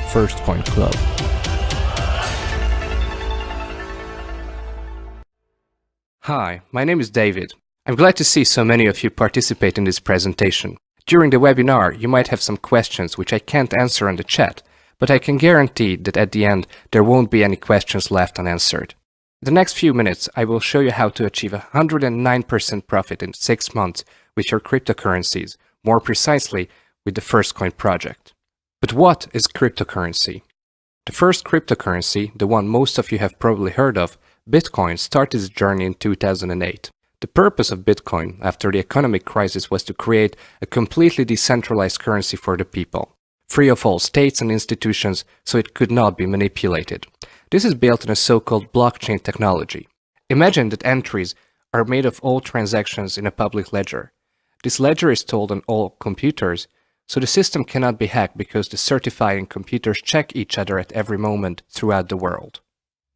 FirstCoin Club. Hi, my name is David. I'm glad to see so many of you participate in this presentation. During the webinar, you might have some questions which I can't answer on the chat, but I can guarantee that at the end there won't be any questions left unanswered. In the next few minutes, I will show you how to achieve 109% profit in 6 months with your cryptocurrencies, more precisely with the FirstCoin project. But what is cryptocurrency? The first cryptocurrency, the one most of you have probably heard of, Bitcoin, started its journey in 2008. The purpose of Bitcoin after the economic crisis was to create a completely decentralized currency for the people, free of all states and institutions, so it could not be manipulated. This is built on a so-called blockchain technology. Imagine that entries are made of all transactions in a public ledger. This ledger is stored on all computers, so the system cannot be hacked because the certifying computers check each other at every moment throughout the world.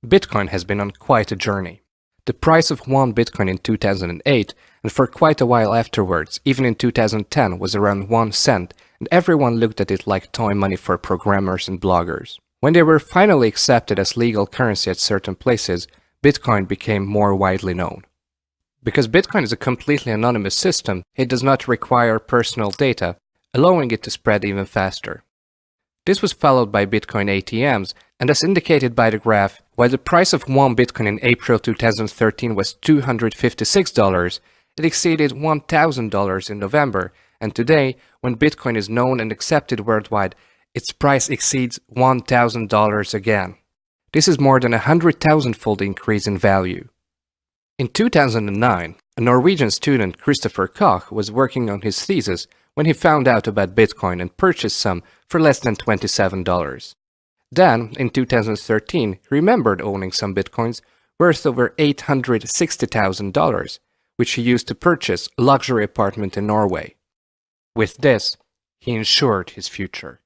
Bitcoin has been on quite a journey. The price of one Bitcoin in 2008, and for quite a while afterwards, even in 2010, was around 1 cent, and everyone looked at it like toy money for programmers and bloggers. When they were finally accepted as legal currency at certain places, Bitcoin became more widely known. Because Bitcoin is a completely anonymous system, it does not require personal data, allowing it to spread even faster. This was followed by Bitcoin ATMs, and as indicated by the graph, while the price of one Bitcoin in April 2013 was $256, it exceeded $1,000 in November, and today, when Bitcoin is known and accepted worldwide, its price exceeds $1,000 again. This is more than a 100,000-fold increase in value. In 2009, a Norwegian student, Christopher Koch, was working on his thesis when he found out about Bitcoin and purchased some for less than $27. Then, in 2013, he remembered owning some Bitcoins worth over $860,000, which he used to purchase a luxury apartment in Norway. With this, he ensured his future.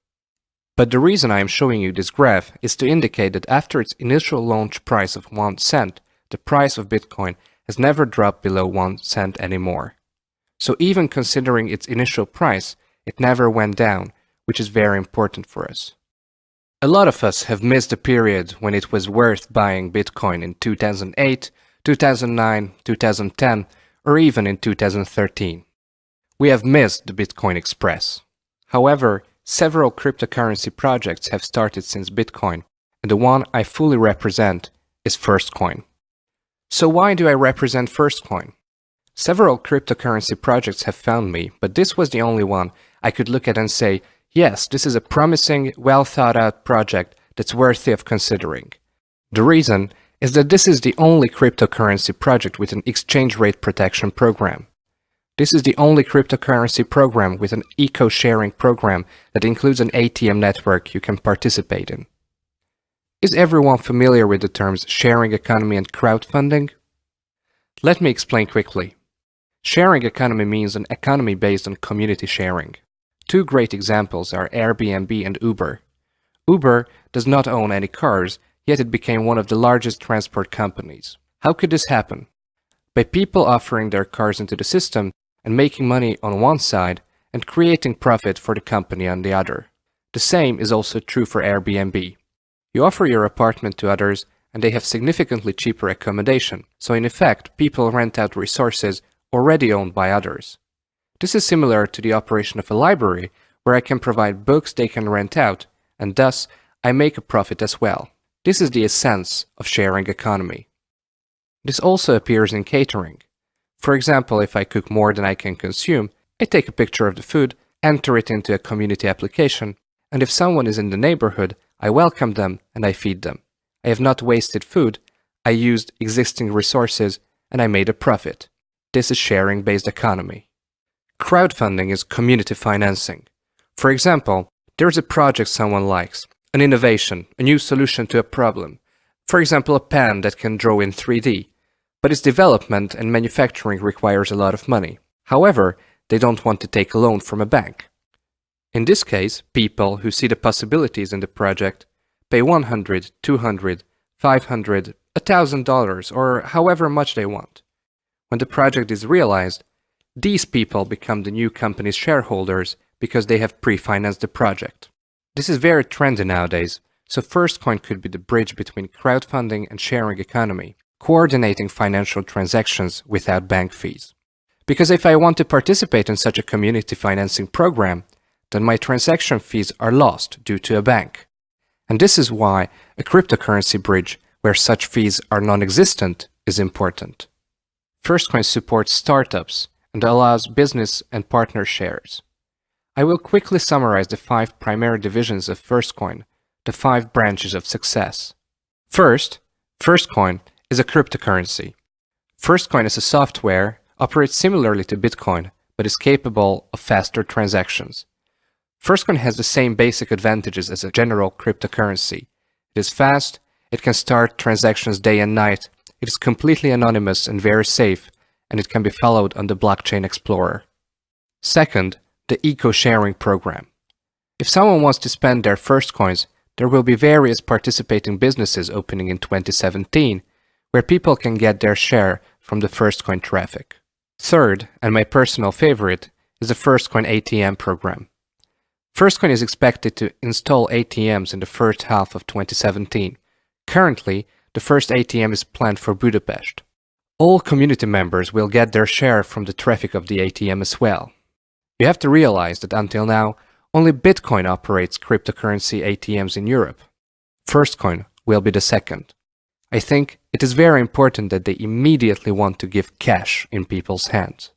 But the reason I am showing you this graph is to indicate that after its initial launch price of 1 cent, the price of Bitcoin has never dropped below 1 cent anymore. So even considering its initial price, it never went down, which is very important for us. A lot of us have missed the period when it was worth buying Bitcoin in 2008, 2009, 2010, or even in 2013. We have missed the Bitcoin Express. However, several cryptocurrency projects have started since Bitcoin, and the one I fully represent is FirstCoin. So why do I represent FirstCoin? Several cryptocurrency projects have found me, but this was the only one I could look at and say, yes, this is a promising, well-thought-out project that's worthy of considering. The reason is that this is the only cryptocurrency project with an exchange rate protection program. This is the only cryptocurrency program with an eco-sharing program that includes an ATM network you can participate in. Is everyone familiar with the terms sharing economy and crowdfunding? Let me explain quickly. Sharing economy means an economy based on community sharing. Two great examples are Airbnb and Uber. Uber does not own any cars, yet it became one of the largest transport companies. How could this happen? By people offering their cars into the system and making money on one side and creating profit for the company on the other. The same is also true for Airbnb. You offer your apartment to others and they have significantly cheaper accommodation, so in effect people rent out resources already owned by others. This is similar to the operation of a library, where I can provide books they can rent out, and thus I make a profit as well. This is the essence of sharing economy. This also appears in catering. For example, if I cook more than I can consume, I take a picture of the food, enter it into a community application, and if someone is in the neighborhood, I welcome them and I feed them. I have not wasted food, I used existing resources, and I made a profit. This is sharing-based economy. Crowdfunding is community financing. For example, there is a project someone likes, an innovation, a new solution to a problem. For example, a pen that can draw in 3D. But its development and manufacturing requires a lot of money. However, they don't want to take a loan from a bank. In this case, people who see the possibilities in the project pay $100, $200, $500, $1,000, or however much they want. When the project is realized, these people become the new company's shareholders because they have pre-financed the project. This is very trendy nowadays, so FirstCoin could be the bridge between crowdfunding and sharing economy, coordinating financial transactions without bank fees. Because if I want to participate in such a community financing program, then my transaction fees are lost due to a bank. And this is why a cryptocurrency bridge where such fees are non-existent is important. FirstCoin supports startups and allows business and partner shares. I will quickly summarize the 5 primary divisions of FirstCoin, the 5 branches of success. First, FirstCoin is a cryptocurrency. FirstCoin is a software, operates similarly to Bitcoin, but is capable of faster transactions. FirstCoin has the same basic advantages as a general cryptocurrency. It is fast, it can start transactions day and night, it is completely anonymous and very safe, and it can be followed on the Blockchain Explorer. Second, the eco-sharing program. If someone wants to spend their first coins, there will be various participating businesses opening in 2017, where people can get their share from the FirstCoin traffic. Third, and my personal favorite, is the FirstCoin ATM program. FirstCoin is expected to install ATMs in the first half of 2017. Currently, the first ATM is planned for Budapest. All community members will get their share from the traffic of the ATM as well. You have to realize that until now, only Bitcoin operates cryptocurrency ATMs in Europe. FirstCoin will be the second. I think it is very important that they immediately want to give cash in people's hands.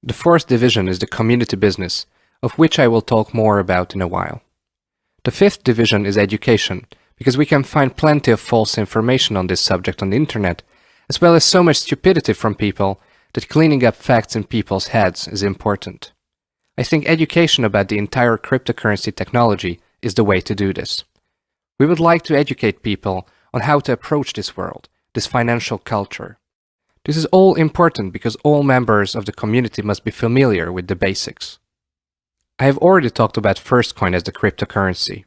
The fourth division is the community business, of which I will talk more about in a while. The fifth division is education, because we can find plenty of false information on this subject on the internet, as well as so much stupidity from people that cleaning up facts in people's heads is important. I think education about the entire cryptocurrency technology is the way to do this. We would like to educate people on how to approach this world, this financial culture. This is all important because all members of the community must be familiar with the basics. I have already talked about FirstCoin as the cryptocurrency.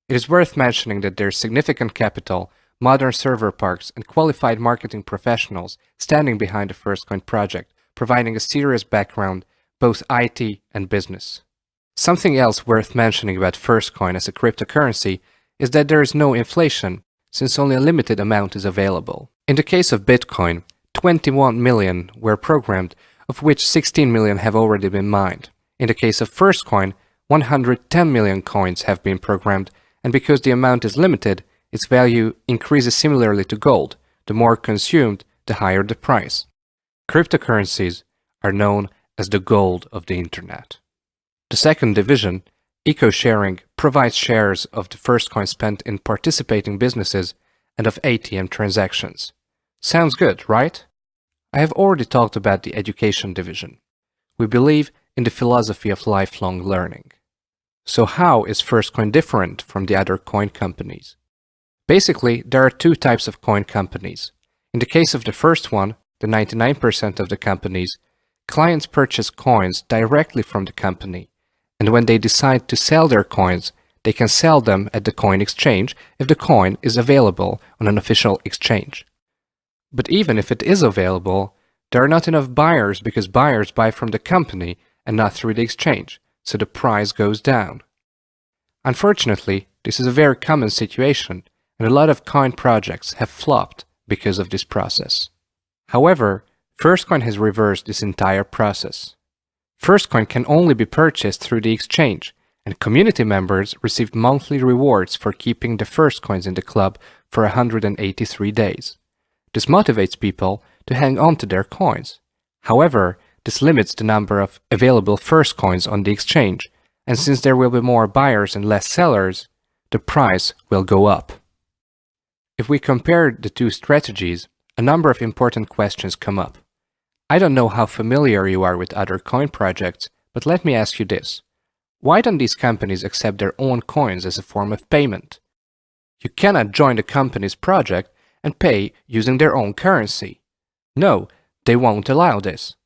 It is worth mentioning that there is significant capital, modern server parks, and qualified marketing professionals standing behind the FirstCoin project, providing a serious background, both IT and business. Something else worth mentioning about FirstCoin as a cryptocurrency is that there is no inflation, since only a limited amount is available. In the case of Bitcoin, 21 million were programmed, of which 16 million have already been mined. In the case of FirstCoin, 110 million coins have been programmed, and because the amount is limited, its value increases similarly to gold. The more consumed, the higher the price. Cryptocurrencies are known as the gold of the internet. The second division, eco-sharing, provides shares of the FirstCoin spent in participating businesses and of ATM transactions. Sounds good, right? I have already talked about the education division. We believe in the philosophy of lifelong learning. So how is FirstCoin different from the other coin companies? Basically, there are 2 types of coin companies. In the case of the first one, the 99% of the companies, clients purchase coins directly from the company, and when they decide to sell their coins, they can sell them at the coin exchange if the coin is available on an official exchange. But even if it is available, there are not enough buyers because buyers buy from the company and not through the exchange, so the price goes down. Unfortunately, this is a very common situation, and a lot of coin projects have flopped because of this process. However, FirstCoin has reversed this entire process. FirstCoin can only be purchased through the exchange, and community members receive monthly rewards for keeping the FirstCoins in the club for 183 days. This motivates people to hang on to their coins. However, this limits the number of available FirstCoins on the exchange, and since there will be more buyers and less sellers, the price will go up. If we compare the 2 strategies, a number of important questions come up. I don't know how familiar you are with other coin projects, but let me ask you this. Why don't these companies accept their own coins as a form of payment? You cannot join the company's project and pay using their own currency. No, they won't allow this.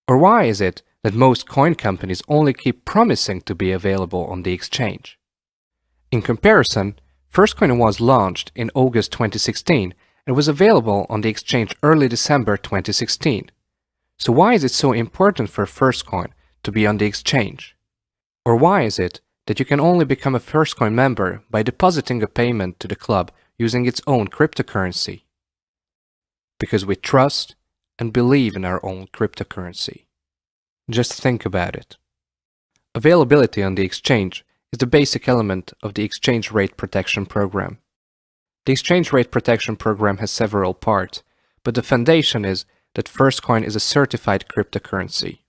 Or why is it that most coin companies only keep promising to be available on the exchange? In comparison, FirstCoin was launched in August 2016 and was available on the exchange early December 2016. So why is it so important for FirstCoin to be on the exchange? Or why is it that you can only become a FirstCoin member by depositing a payment to the club using its own cryptocurrency. Because we trust and believe in our own cryptocurrency. Just think about it. Availability on the exchange is the basic element of the Exchange Rate Protection Program. The Exchange Rate Protection Program has several parts, but the foundation is that FirstCoin is a certified cryptocurrency.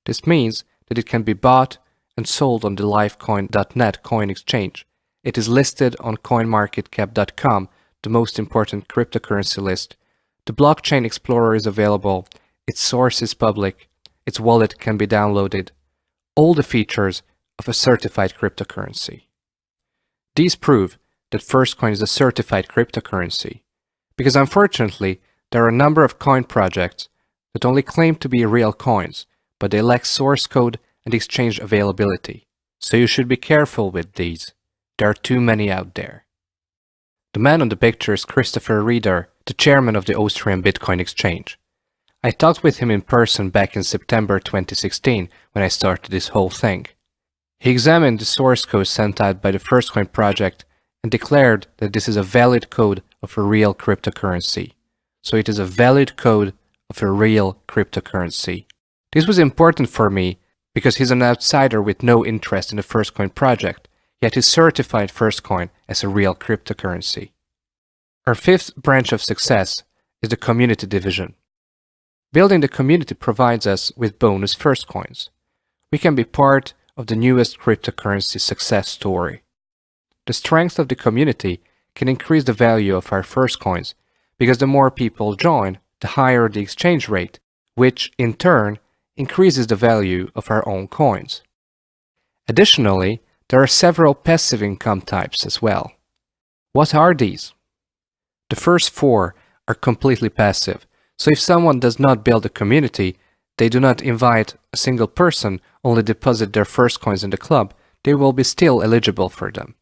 This means that it can be bought and sold on the livecoin.net coin exchange. It is listed on coinmarketcap.com, the most important cryptocurrency list. The blockchain explorer is available, its source is public, its wallet can be downloaded. All the features of a certified cryptocurrency. These prove that FirstCoin is a certified cryptocurrency, because unfortunately there are a number of coin projects that only claim to be real coins, but they lack source code and exchange availability. So you should be careful with these. There are too many out there. The man on the picture is Christopher Rieder, the chairman of the Austrian Bitcoin exchange. I talked with him in person back in September 2016 when I started this whole thing. He examined the source code sent out by the FirstCoin project and declared that this is a valid code of a real cryptocurrency. So it is a valid code of a real cryptocurrency. This was important for me because he's an outsider with no interest in the FirstCoin project, yet he certified FirstCoin as a real cryptocurrency. Our fifth branch of success is the community division. Building the community provides us with bonus FirstCoins. We can be part of the newest cryptocurrency success story. The strength of the community can increase the value of our FirstCoins because the more people join, the higher the exchange rate, which in turn increases the value of our own coins. Additionally, there are several passive income types as well. What are these? The first four are completely passive, so if someone does not build a community, they do not invite a single person, only deposit their FirstCoins in the club, they will be still eligible for them.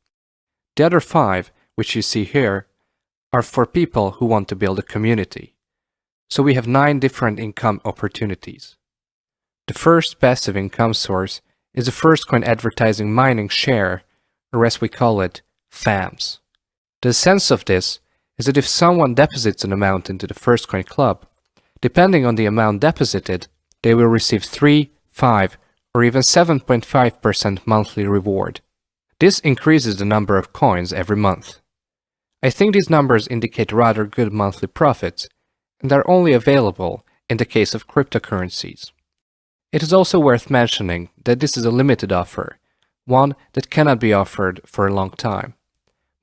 The other five, which you see here, are for people who want to build a community. So we have 9 different income opportunities. The first passive income source is the FirstCoin advertising mining share, or as we call it, FAMS. The sense of this is that if someone deposits an amount into the FirstCoin club, depending on the amount deposited, they will receive 3, 5, or even 7.5% monthly reward. This increases the number of coins every month. I think these numbers indicate rather good monthly profits, and are only available in the case of cryptocurrencies. It is also worth mentioning that this is a limited offer, one that cannot be offered for a long time.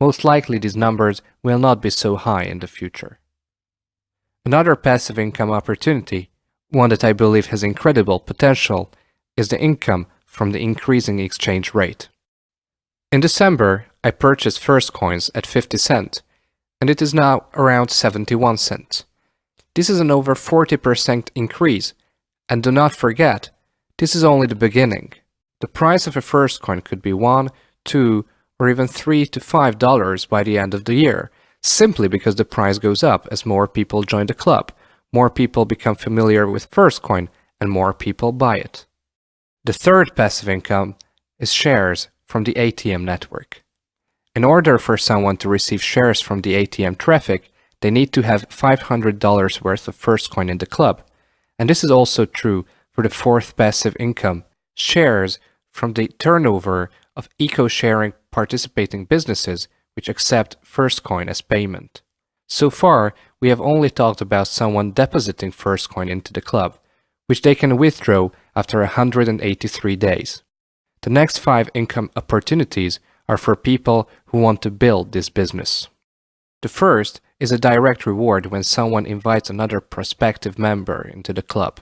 Most likely these numbers will not be so high in the future. Another passive income opportunity, one that I believe has incredible potential, is the income from the increasing exchange rate. In December, I purchased FirstCoins at 50 cents, and it is now around 71 cents. This is an over 40% increase, and do not forget, this is only the beginning. The price of a FirstCoin could be $1, $2, or even $3 to $5 by the end of the year, simply because the price goes up as more people join the club, more people become familiar with FirstCoin, and more people buy it. The third passive income is shares from the ATM network. In order for someone to receive shares from the ATM traffic, they need to have $500 worth of FirstCoin in the club. And this is also true for the fourth passive income, shares from the turnover of eco-sharing participating businesses which accept FirstCoin as payment. So far, we have only talked about someone depositing FirstCoin into the club, which they can withdraw after 183 days. The next 5 income opportunities are for people who want to build this business. The first is a direct reward when someone invites another prospective member into the club.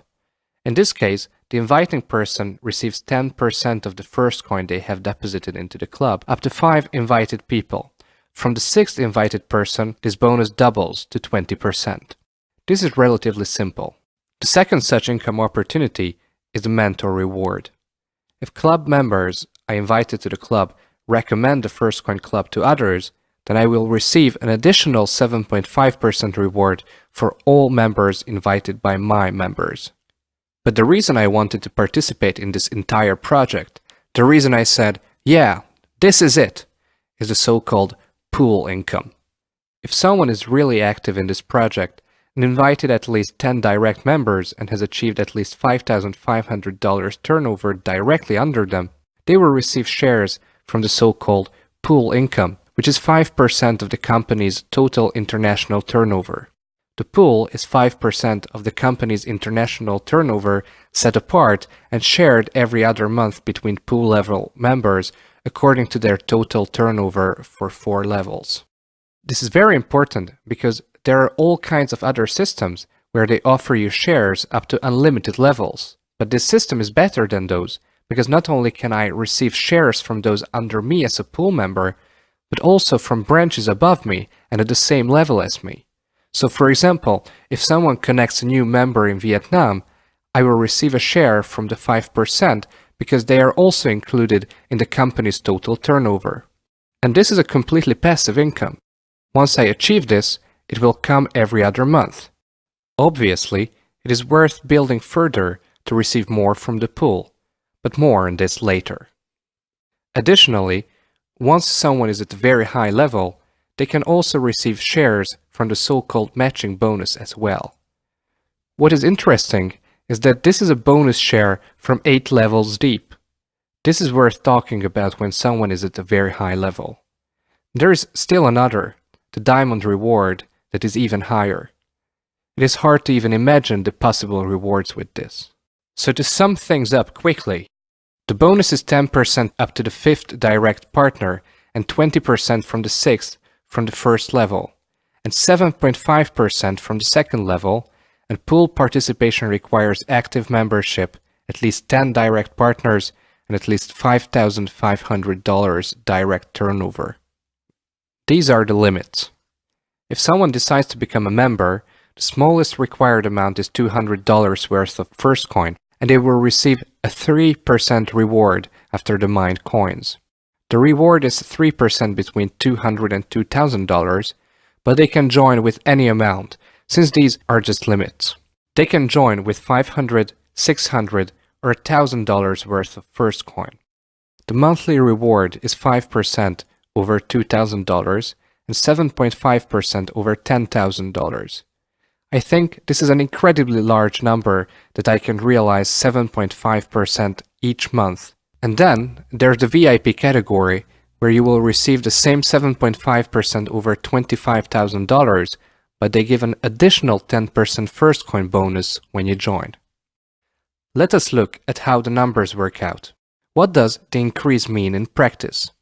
In this case, the inviting person receives 10% of the FirstCoin they have deposited into the club, up to 5 invited people. From the 6th invited person, this bonus doubles to 20%. This is relatively simple. The second such income opportunity is the mentor reward. If club members I invited to the club recommend the FirstCoin club to others, then I will receive an additional 7.5% reward for all members invited by my members. But the reason I wanted to participate in this entire project, the reason I said, Yeah, this is it, is the so-called pool income. If someone is really active in this project and invited at least 10 direct members and has achieved at least $5,500 turnover directly under them, they will receive shares from the so-called pool income, which is 5% of the company's total international turnover. The pool is 5% of the company's international turnover set apart and shared every other month between pool level members according to their total turnover for 4 levels. This is very important because there are all kinds of other systems where they offer you shares up to unlimited levels. But this system is better than those because not only can I receive shares from those under me as a pool member, but also from branches above me and at the same level as me. So for example, if someone connects a new member in Vietnam, I will receive a share from the 5% because they are also included in the company's total turnover. And this is a completely passive income. Once I achieve this, it will come every other month. Obviously, it is worth building further to receive more from the pool, but more on this later. Additionally, once someone is at a very high level, they can also receive shares from the so-called matching bonus as well. What is interesting is that this is a bonus share from 8 levels deep. This is worth talking about when someone is at a very high level. There is still another, the diamond reward, that is even higher. It is hard to even imagine the possible rewards with this. So to sum things up quickly, the bonus is 10% up to the 5th direct partner and 20% from the 6th from the first level, and 7.5% from the second level, and pool participation requires active membership, at least 10 direct partners, and at least $5,500 direct turnover. These are the limits. If someone decides to become a member, the smallest required amount is $200 worth of FirstCoin, and they will receive a 3% reward after the mined coins. The reward is 3% between $200 and $2,000, but they can join with any amount, since these are just limits. They can join with $500, $600, or $1,000 worth of FirstCoin. The monthly reward is 5% over $2,000 and 7.5% over $10,000. I think this is an incredibly large number that I can realize 7.5% each month. And then there's the VIP category, where you will receive the same 7.5% over $25,000, but they give an additional 10% FirstCoin bonus when you join. Let us look at how the numbers work out. What does the increase mean in practice?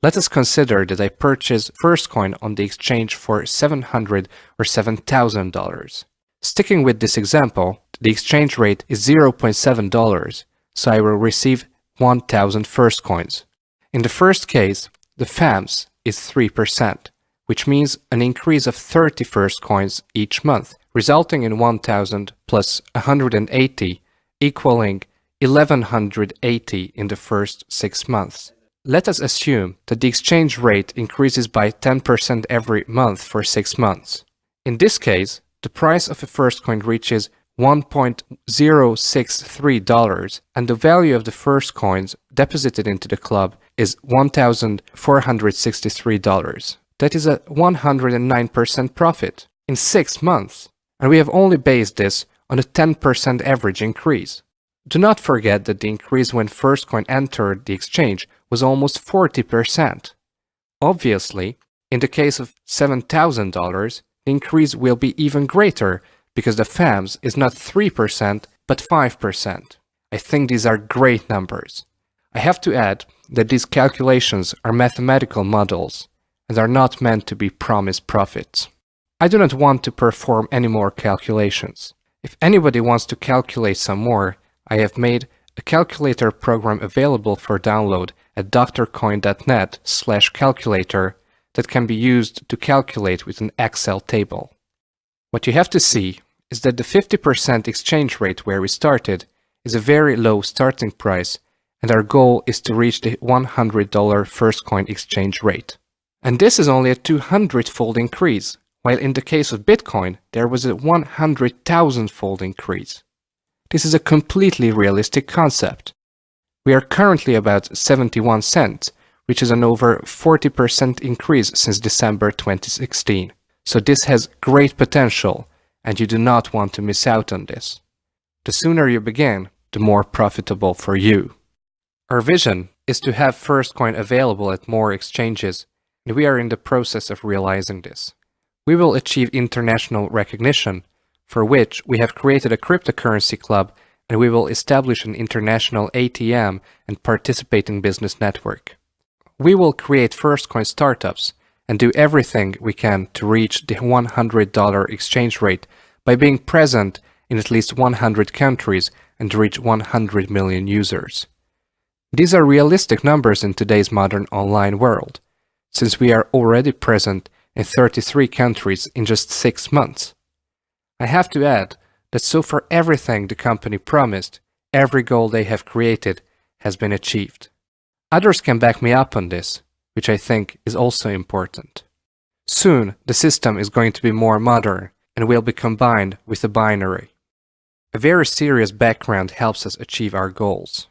Let us consider that I purchase FirstCoin on the exchange for $700 or $7,000. Sticking with this example, the exchange rate is $0.7, so I will receive 1,000 FirstCoins. In the first case, the FAMS is 3%, which means an increase of 30 FirstCoins each month, resulting in 1,000 plus 180, equaling 1,180 in the first 6 months. Let us assume that the exchange rate increases by 10% every month for 6 months. In this case, the price of a FirstCoin reaches $1.063, and the value of the FirstCoins deposited into the club is $1,463. That is a 109% profit in 6 months, and we have only based this on a 10% average increase. Do not forget that the increase when FirstCoin entered the exchange was almost 40%. Obviously, in the case of $7,000, the increase will be even greater because the FAMS is not 3% but 5%. I think these are great numbers. I have to add that these calculations are mathematical models and are not meant to be promised profits. I do not want to perform any more calculations. If anybody wants to calculate some more, I have made a calculator program available for download at drcoin.net/calculator that can be used to calculate with an Excel table. What you have to see is that the 50% exchange rate where we started is a very low starting price, and our goal is to reach the $100 FirstCoin exchange rate. And this is only a 200-fold increase, while in the case of Bitcoin, there was a 100,000-fold increase. This is a completely realistic concept. We are currently about 71 cents, which is an over 40% increase since December 2016. So this has great potential, and you do not want to miss out on this. The sooner you begin, the more profitable for you. Our vision is to have FirstCoin available at more exchanges, and we are in the process of realizing this. We will achieve international recognition, for which we have created a cryptocurrency club, and we will establish an international ATM and participating business network. We will create FirstCoin startups and do everything we can to reach the $100 exchange rate by being present in at least 100 countries and reach 100 million users. These are realistic numbers in today's modern online world, since we are already present in 33 countries in just 6 months. I have to add that so far everything the company promised, every goal they have created, has been achieved. Others can back me up on this, which I think is also important. Soon, the system is going to be more modern and will be combined with a binary. A very serious background helps us achieve our goals.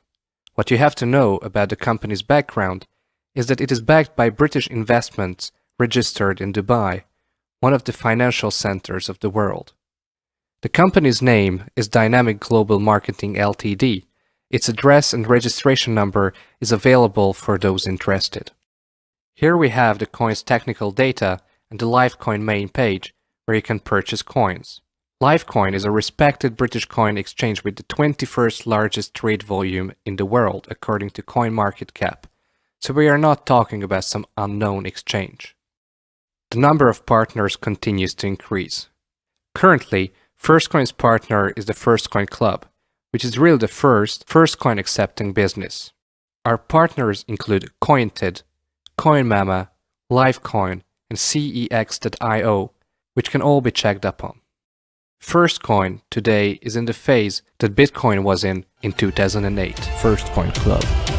What you have to know about the company's background is that it is backed by British investments registered in Dubai, one of the financial centers of the world. The company's name is Dynamic Global Marketing Ltd. Its address and registration number is available for those interested. Here we have the coin's technical data and the LiveCoin main page, where you can purchase coins. LiveCoin is a respected British coin exchange with the 21st largest trade volume in the world, according to CoinMarketCap. So we are not talking about some unknown exchange. The number of partners continues to increase. Currently, FirstCoin's partner is the FirstCoin Club, which is really the first FirstCoin accepting business. Our partners include Cointed, CoinMama, LiveCoin, and CEX.io, which can all be checked up on. FirstCoin today is in the phase that Bitcoin was in 2008. FirstCoin Club.